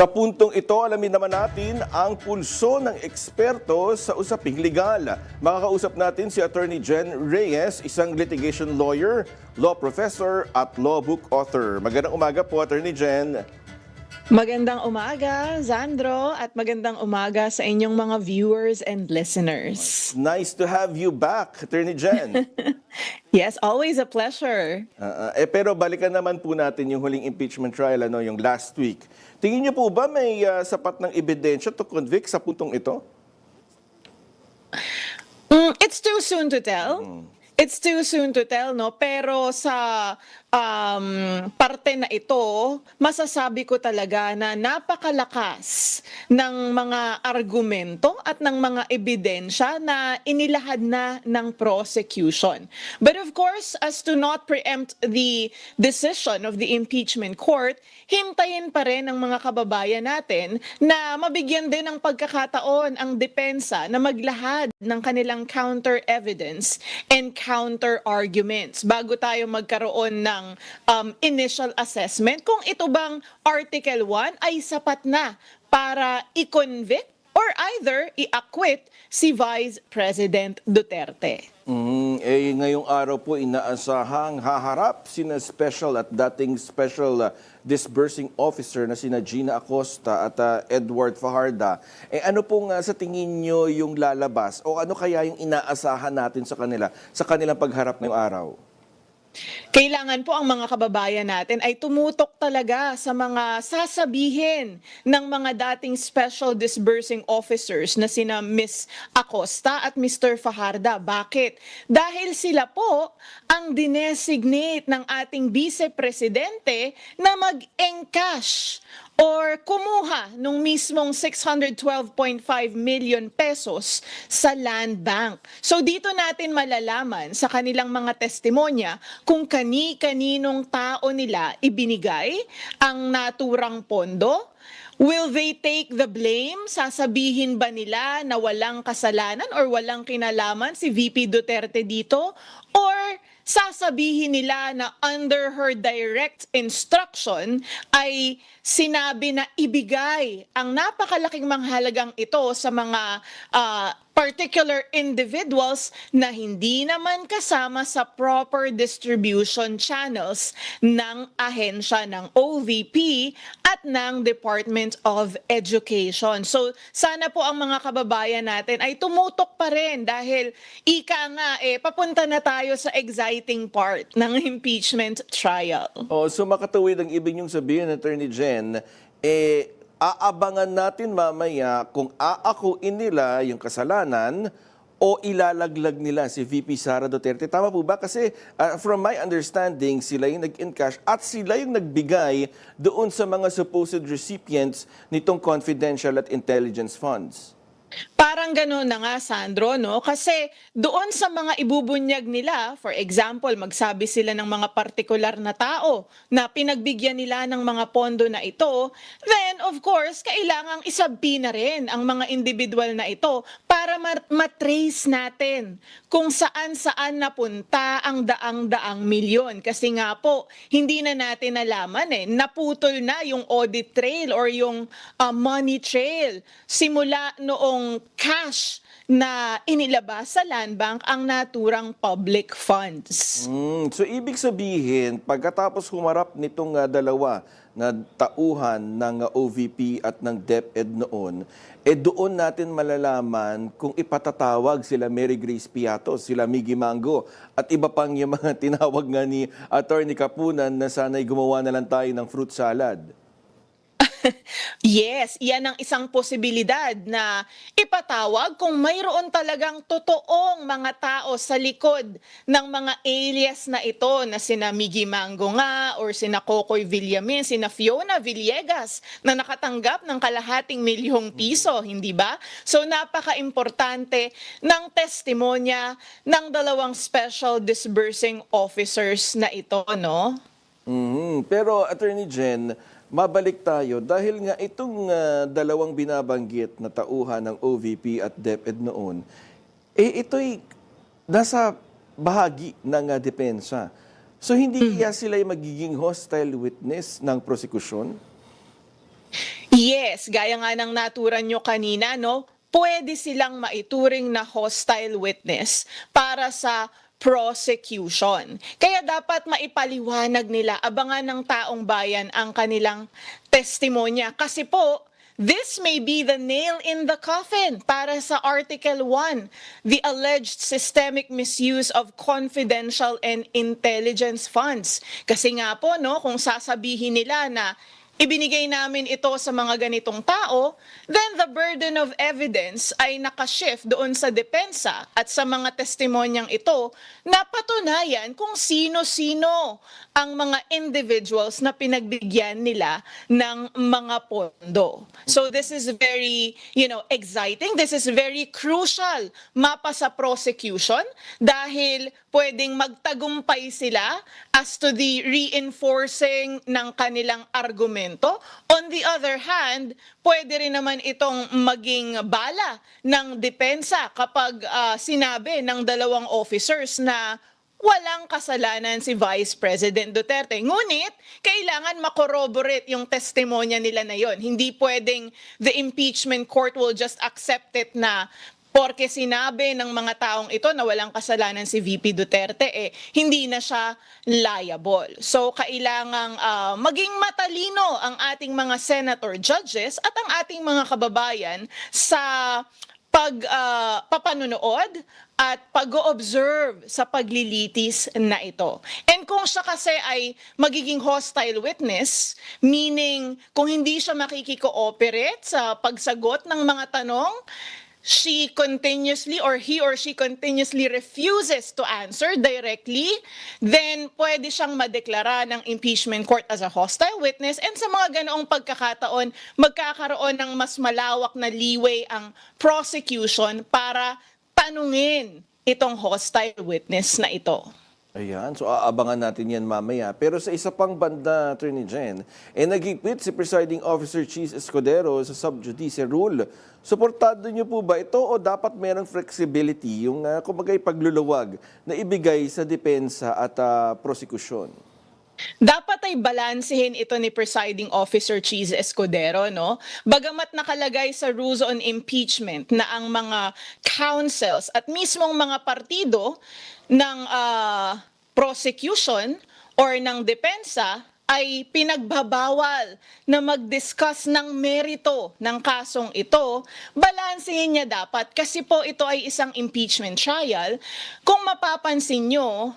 Sa puntong ito, alamin naman natin ang pulso ng eksperto sa usaping legal. Makakausap natin si Attorney Jen Reyes, isang litigation lawyer, law professor at law book author. Magandang umaga po, Attorney Jen. Magandang umaga, Zandro, at magandang umaga sa inyong mga viewers and listeners. Nice to have you back, Attorney Jen. Yes, always a pleasure. Pero balikan naman po natin yung huling impeachment trial, yung last week. Tingin niyo po ba may sapat ng ebidensya to convict sa puntong ito? It's too soon to tell. It's too soon to tell, no? Pero sa parte na ito, masasabi ko talaga na napakalakas ng mga argumento at ng mga ebidensya na inilahad na ng prosecution. But of course, as to not preempt the decision of the impeachment court, hintayin pa rin ng mga kababayan natin na mabigyan din ng pagkakataon ang depensa na maglahad ng kanilang counter evidence and counter arguments bago tayo magkaroon ng initial assessment kung ito bang Article 1 ay sapat na para i-convict or either i-acquit si Vice President Duterte. Ngayong araw po inaasahang haharap sina special at dating special disbursing officer na sina Gina Acosta at Edward Fajarda. Ano pong sa tingin nyo yung lalabas o ano kaya yung inaasahan natin sa kanila sa kanilang pagharap ngayong araw? Kailangan po ang mga kababayan natin ay tumutok talaga sa mga sasabihin ng mga dating special disbursing officers na sina Miss Acosta at Mr. Fajarda. Bakit? Dahil sila po ang dinesignate ng ating vice-presidente na mag-encash or kumuha nung mismong 612.5 million pesos sa Land Bank. So dito natin malalaman sa kanilang mga testimonya kung kani-kaninong tao nila ibinigay ang naturang pondo. Will they take the blame? Sasabihin ba nila na walang kasalanan or walang kinalaman si VP Duterte dito? Or sasabihin nila na under her direct instruction ay sinabi na ibigay ang napakalaking manghalagang ito sa mga particular individuals na hindi naman kasama sa proper distribution channels ng ahensya ng OVP at ng Department of Education. So sana po ang mga kababayan natin ay tumutok pa rin dahil ika nga papunta na tayo sa exciting part ng impeachment trial. So makatuwid ang ibig niyong sabihin, Attorney Jen, aabangan natin mamaya kung aakuin nila yung kasalanan o ilalaglag nila si VP Sara Duterte. Tama po ba? Kasi from my understanding, sila yung nag-encash at sila yung nagbigay doon sa mga supposed recipients nitong confidential at intelligence funds. Parang gano'n na nga, Sandro, no? Kasi doon sa mga ibubunyag nila, for example, magsabi sila ng mga partikular na tao na pinagbigyan nila ng mga pondo na ito, then of course, kailangang isabi na rin ang mga individual na ito para matrace natin kung saan-saan napunta ang daang-daang milyon. Kasi nga po, hindi na natin nalaman naputol na yung audit trail or yung money trail simula noong cash na inilabas sa Land Bank ang naturang public funds. So ibig sabihin, pagkatapos humarap nitong dalawa na tauhan ng OVP at ng DepEd noon, doon natin malalaman kung ipatatawag sila Mary Grace Piatos, sila Miggy Mango, at iba pang yung mga tinawag nga ni Attorney Kapunan na sana'y gumawa na lang tayo ng fruit salad. Yes, iyan ang isang posibilidad na ipatawag kung mayroon talagang totoong mga tao sa likod ng mga alias na ito na sina Miggy Mango nga or sina Kokoy Villamin, sina Fiona Villegas na nakatanggap ng kalahating milyong piso, hindi ba? So napaka-importante ng testimonya ng dalawang special disbursing officers na ito, no? Pero Attorney Jen, mabalik tayo dahil nga itong dalawang binabanggit na tauhan ng OVP at DepEd noon, ito'y nasa bahagi ng depensa. So hindi kaya sila magiging hostile witness ng prosekusyon? Yes, gaya nga ng naturan nyo kanina, no? Pwede silang maituring na hostile witness para sa prosecution. Kaya dapat maipaliwanag nila, abangan ng taong bayan ang kanilang testimonya. Kasi po, this may be the nail in the coffin para sa Article 1, the alleged systemic misuse of confidential and intelligence funds. Kasi nga po, no, kung sasabihin nila na ibinigay namin ito sa mga ganitong tao, then the burden of evidence ay nakashift doon sa depensa at sa mga testimonyang ito na patunayan kung sino-sino ang mga individuals na pinagbigyan nila ng mga pondo. So this is very, exciting. This is very crucial mapa sa prosecution dahil pwedeng magtagumpay sila as to the reinforcing ng kanilang argumento. On the other hand, pwede rin naman itong maging bala ng depensa kapag sinabi ng dalawang officers na walang kasalanan si Vice President Duterte. Ngunit, kailangan makorroborate yung testimonya nila na yon. Hindi pwedeng the impeachment court will just accept it na porke sinabi ng mga taong ito na walang kasalanan si VP Duterte, hindi na siya liable. So, kailangang maging matalino ang ating mga senator judges at ang ating mga kababayan sa papanunood at pag-observe sa paglilitis na ito. And kung siya kasi ay magiging hostile witness, meaning kung hindi siya makikikooperate sa pagsagot ng mga tanong, he or she continuously refuses to answer directly, then pwede siyang madeklara ng impeachment court as a hostile witness, and sa mga ganoong pagkakataon, magkakaroon ng mas malawak na leeway ang prosecution para tanungin itong hostile witness na ito. Ayan, so aabangan natin yan mamaya. Pero sa isa pang banda, Attorney Jen, nagigpit si Presiding Officer Cheese Escudero sa sub judice rule. Suportado niyo po ba ito o dapat merong flexibility, yung kumbaga pagluluwag na ibigay sa depensa at prosekusyon? Dapat ay balansehin ito ni Presiding Officer Cheese Escudero, no? Bagamat nakalagay sa rules on impeachment na ang mga councils at mismong mga partido ng prosecution or ng depensa ay pinagbabawal na mag-discuss ng merito ng kasong ito, balansehin niya dapat kasi po ito ay isang impeachment trial. Kung mapapansin nyo,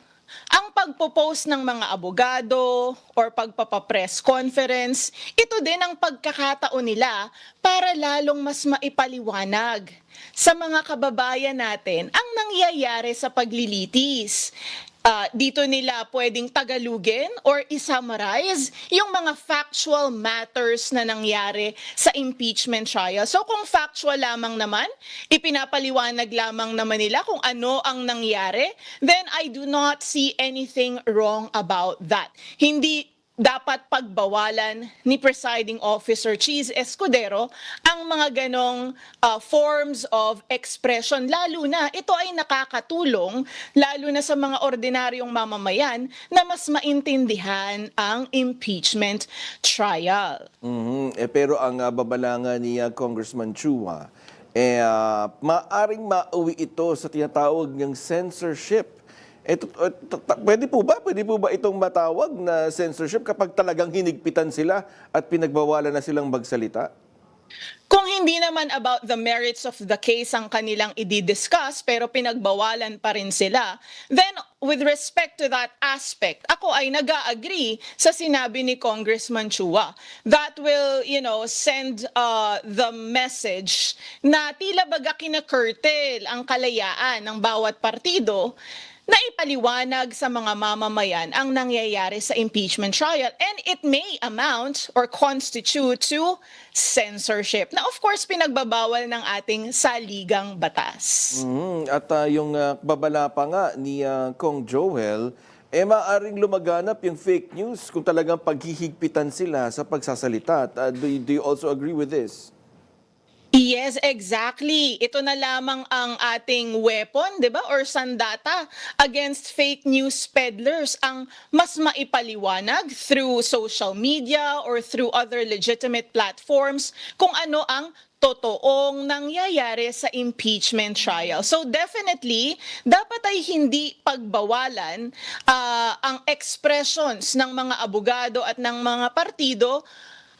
ang pagpo-post ng mga abogado or pagpapapress conference, ito din ang pagkakataon nila para lalong mas maipaliwanag sa mga kababayan natin ang nangyayari sa paglilitis. Dito nila pwedeng tagalugin or isummarize yung mga factual matters na nangyari sa impeachment trial. So kung factual lamang naman, ipinapaliwanag lamang naman nila kung ano ang nangyari, then I do not see anything wrong about that. Hindi dapat pagbawalan ni Presiding Officer Cheese Escudero ang mga ganong forms of expression. Lalo na, ito ay nakakatulong, lalo na sa mga ordinaryong mamamayan, na mas maintindihan ang impeachment trial. Pero ang babalanga ni Congressman Chua, maaring mauwi ito sa tinatawag niyang censorship. Pwede po ba itong matawag na censorship kapag talagang hinigpitan sila at pinagbawalan na silang magsalita? Kung hindi naman about the merits of the case ang kanilang i-discuss pero pinagbawalan pa rin sila, then with respect to that aspect, ako ay nag-agree sa sinabi ni Congressman Chua. That will, send the message na tila baga kinakurtel ang kalayaan ng bawat partido na ipaliwanag sa mga mamamayan ang nangyayari sa impeachment trial, and it may amount or constitute to censorship na of course pinagbabawal ng ating saligang batas. At yung babala pa nga ni Kong Joel, maaaring lumaganap yung fake news kung talagang paghihigpitan sila sa pagsasalita. Do you also agree with this? Yes, exactly. Ito na lamang ang ating weapon, 'di ba? Or sandata against fake news peddlers ang mas maipaliwanag through social media or through other legitimate platforms kung ano ang totoong nangyayari sa impeachment trial. So definitely, dapat ay hindi pagbawalan ang expressions ng mga abogado at ng mga partido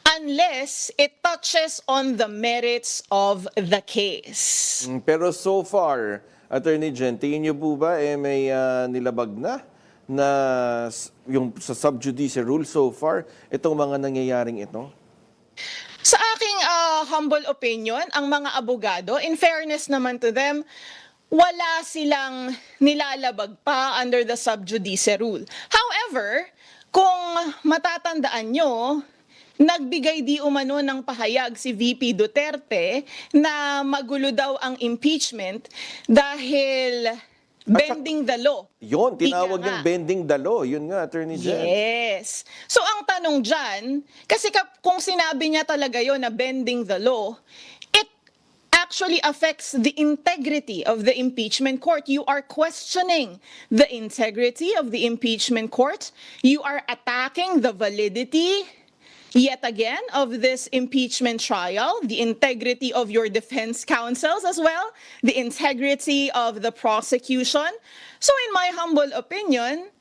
unless it touches on the merits of the case. Pero so far, Attorney Jen, tingin niyo po ba may nilabag na yung sa sub judice rule so far, itong mga nangyayaring ito? Sa aking humble opinion, ang mga abogado, in fairness naman to them, wala silang nilalabag pa under the sub judice rule. However, kung matatandaan nyo, nagbigay di umano ng pahayag si VP Duterte na magulo daw ang impeachment dahil bending the law. Yun, tinawag Ika nga. ng bending the law. Yun nga, Attorney Jen. Yes. So ang tanong dyan, kasi kung sinabi niya talaga yon na bending the law, it actually affects the integrity of the impeachment court. You are questioning the integrity of the impeachment court. You are attacking the validity yet again of this impeachment trial, the integrity of your defense counsels as well, the integrity of the prosecution. So in my humble opinion,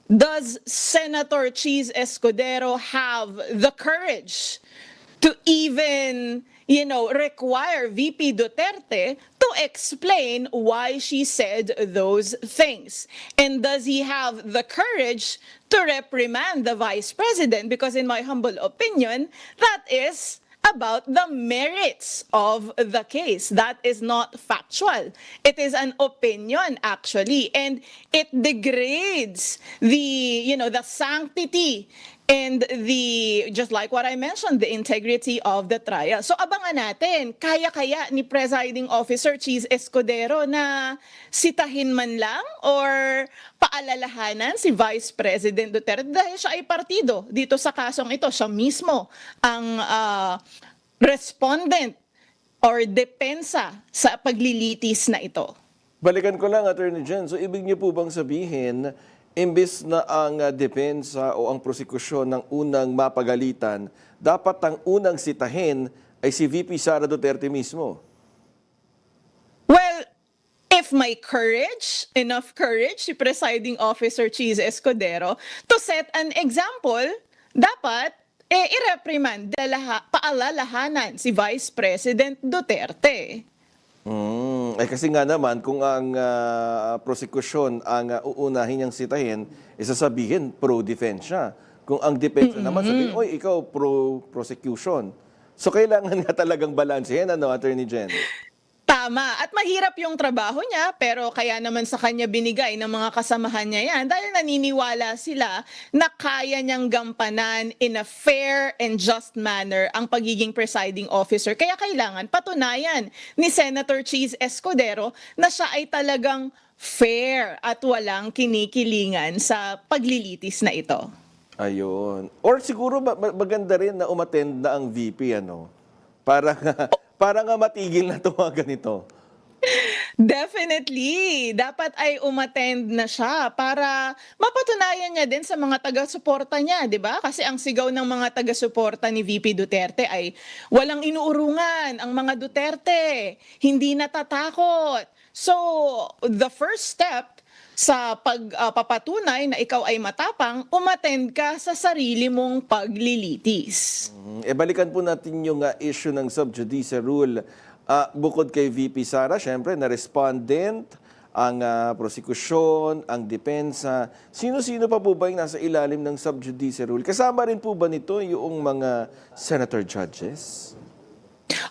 does Senator Cheese Escudero have the courage to even, require VP Duterte to explain why she said those things? And does he have the courage to reprimand the Vice President? Because in my humble opinion, that is about the merits of the case. That is not factual. It is an opinion actually, and it degrades the sanctity and just like what I mentioned, the integrity of the trial. So abangan natin, kaya ni Presiding Officer Cheese Escudero na sitahin man lang or paalalahanan si Vice President Duterte dahil siya ay partido dito sa kasong ito. Siya mismo ang respondent or depensa sa paglilitis na ito. Balikan ko lang, Attorney Jen. So, ibig niyo po bang sabihin, imbis na ang depensa o ang prosekusyon ng unang mapagalitan, dapat ang unang sitahin ay si VP Sara Duterte mismo? Well, if may enough courage, si Presiding Officer Cheese Escudero to set an example, dapat i-reprimand, paalalahanan si Vice President Duterte. Kasi nga naman, kung ang prosekusyon ang uunahin niyang sitahin, isasabihin pro-defense siya. Kung ang depensa naman sabihin, oy, ikaw pro-prosecution. So kailangan nga talagang balansehin, Attorney Jen? Tama. At mahirap yung trabaho niya, pero kaya naman sa kanya binigay ng mga kasamahan niya yan dahil naniniwala sila na kaya niyang gampanan in a fair and just manner ang pagiging presiding officer. Kaya kailangan patunayan ni Senator Cheese Escudero na siya ay talagang fair at walang kinikilingan sa paglilitis na ito. Ayun. Or siguro maganda rin na umattend na ang VP, Para nga matigil na ito mga ganito. Definitely. Dapat ay umattend na siya para mapatunayan niya din sa mga taga-suporta niya, di ba? Kasi ang sigaw ng mga taga-suporta ni VP Duterte ay walang inuurungan ang mga Duterte, hindi natatakot. So, the first step sa pagpapatunay na ikaw ay matapang, umattend ka sa sarili mong paglilitis. Balikan po natin yung issue ng sub judice rule. Bukod kay VP Sara, syempre, na respondent, ang prosekusyon, ang depensa. Sino-sino pa po ba yung nasa ilalim ng sub judice rule? Kasama rin po ba nito yung mga senator judges?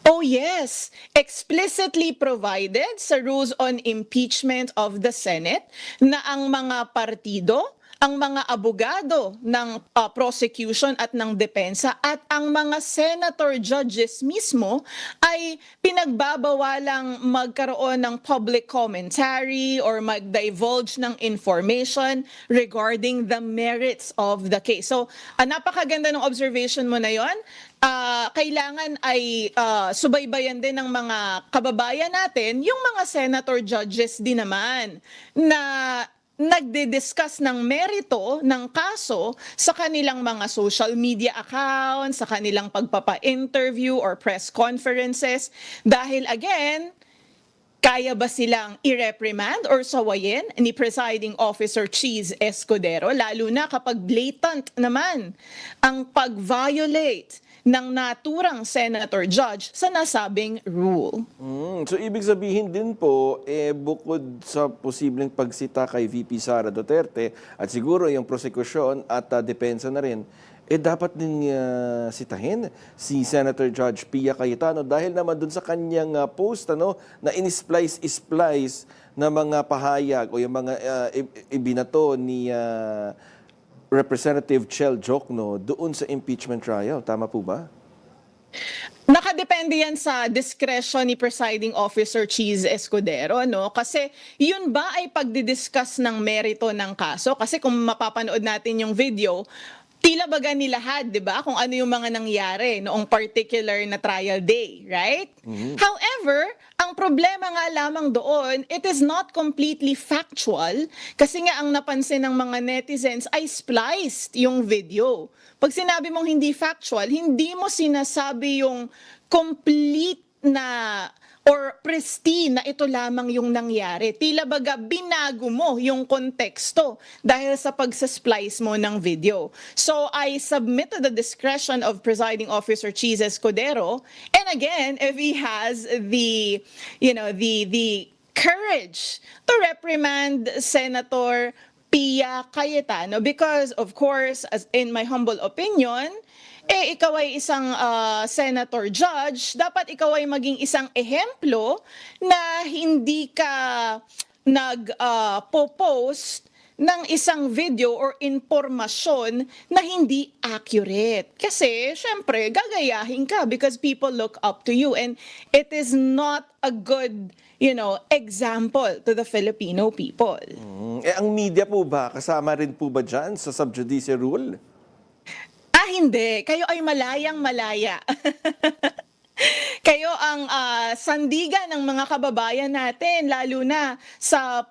Oh yes, explicitly provided sa rules on impeachment of the Senate na ang mga partido ang mga abogado ng prosecution at ng depensa at ang mga senator judges mismo ay pinagbabawalang magkaroon ng public commentary or mag-divulge ng information regarding the merits of the case. So, napakaganda ng observation mo na yon. Kailangan ay subaybayan din ng mga kababayan natin, yung mga senator judges din naman na nagdi-discuss ng merito ng kaso sa kanilang mga social media accounts, sa kanilang pagpapa-interview or press conferences. Dahil again, kaya ba silang i-reprimand or sawayin ni Presiding Officer Cheese Escudero, lalo na kapag blatant naman ang pag-violate ng naturang senator judge sa nasabing rule. So ibig sabihin din po, bukod sa posibleng pagsita kay VP Sara Duterte at siguro yung prosekusyon at depensa na rin, dapat din sitahin si Senator Judge Pia Cayetano dahil naman dun sa kanyang post na in-splice na mga pahayag o yung mga ibinato ni Representative Chel Jokno doon sa impeachment trial. Tama po ba? Nakadepende yan sa discretion ni Presiding Officer Cheese Escudero, no? Kasi yun ba ay pagdidiscuss ng merito ng kaso? Kasi kung mapapanood natin yung video, tila baga nilahad, di ba? Kung ano yung mga nangyari noong particular na trial day, right? However, ang problema nga lamang doon, it is not completely factual kasi nga ang napansin ng mga netizens ay spliced yung video. Pag sinabi mong hindi factual, hindi mo sinasabi yung complete na or pristine na ito lamang yung nangyari. Tila baga binago mo yung konteksto dahil sa pagsasplice mo ng video. So I submit to the discretion of Presiding Officer Cheese Escudero. And again, if he has the courage to reprimand Senator Pia Cayetano, because of course, as in my humble opinion, ikaw ay isang senator judge, dapat ikaw ay maging isang ehemplo na hindi ka nag-post ng isang video or impormasyon na hindi accurate. Kasi, syempre, gagayahin ka because people look up to you and it is not a good, example to the Filipino people. Ang media po ba, kasama rin po ba dyan sa subjudice rule? Hindi. Kayo ay malayang-malaya. Kayo ang sandigan ng mga kababayan natin, lalo na sa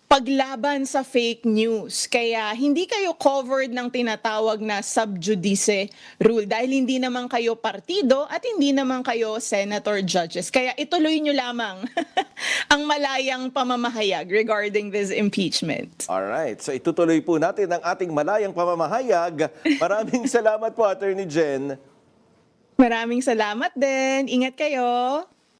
paglaban sa fake news. Kaya hindi kayo covered ng tinatawag na subjudice rule dahil hindi naman kayo partido at hindi naman kayo senator judges. Kaya ituloy nyo lamang ang malayang pamamahayag regarding this impeachment. Alright, so itutuloy po natin ang ating malayang pamamahayag. Maraming salamat po, Attorney Jen. Maraming salamat din. Ingat kayo.